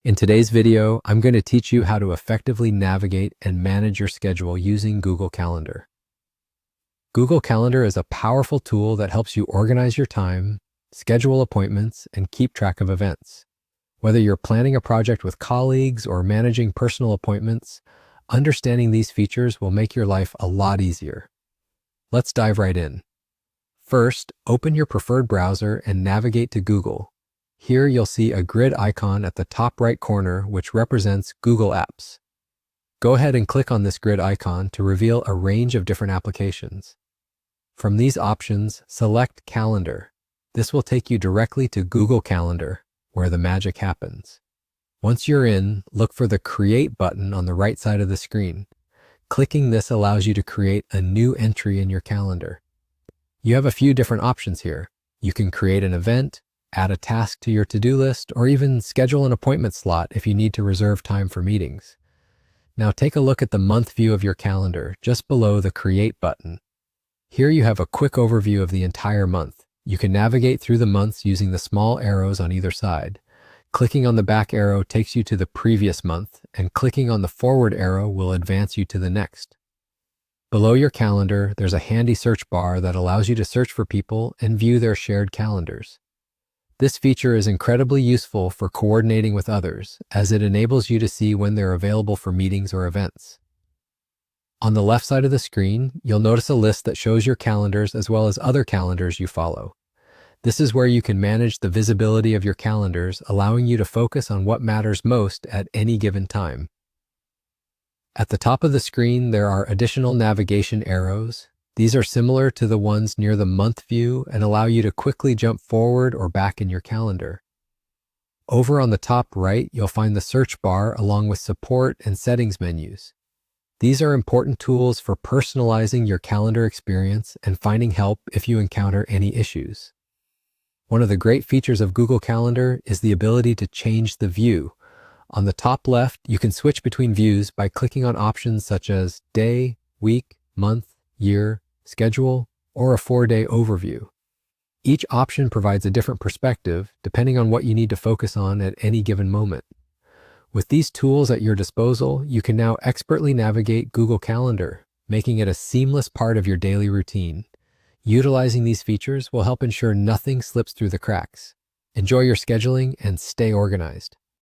In today's video, I'm going to teach you how to effectively navigate and manage your schedule using Google Calendar. Google Calendar is a powerful tool that helps you organize your time, schedule appointments, and keep track of events. Whether you're planning a project with colleagues or managing personal appointments, understanding these features will make your life a lot easier. Let's dive right in. First, open your preferred browser and navigate to Google. Here you'll see a grid icon at the top right corner which represents Google Apps. Go ahead and click on this grid icon to reveal a range of different applications. From these options, select Calendar. This will take you directly to Google Calendar, where the magic happens. Once you're in, look for the Create button on the right side of the screen. Clicking this allows you to create a new entry in your calendar. You have a few different options here. You can create an event, add a task to your to-do list, or even schedule an appointment slot if you need to reserve time for meetings. Now take a look at the month view of your calendar just below the Create button. Here you have a quick overview of the entire month. You can navigate through the months using the small arrows on either side. Clicking on the back arrow takes you to the previous month, and clicking on the forward arrow will advance you to the next. Below your calendar, there's a handy search bar that allows you to search for people and view their shared calendars. This feature is incredibly useful for coordinating with others, as it enables you to see when they're available for meetings or events. On the left side of the screen, you'll notice a list that shows your calendars as well as other calendars you follow. This is where you can manage the visibility of your calendars, allowing you to focus on what matters most at any given time. At the top of the screen, there are additional navigation arrows. These are similar to the ones near the month view and allow you to quickly jump forward or back in your calendar. Over on the top right, you'll find the search bar along with support and settings menus. These are important tools for personalizing your calendar experience and finding help if you encounter any issues. One of the great features of Google Calendar is the ability to change the view. On the top left, you can switch between views by clicking on options such as day, week, month, year, schedule, or a 4-day overview. Each option provides a different perspective depending on what you need to focus on at any given moment. With these tools at your disposal, you can now expertly navigate Google Calendar, making it a seamless part of your daily routine. Utilizing these features will help ensure nothing slips through the cracks. Enjoy your scheduling and stay organized.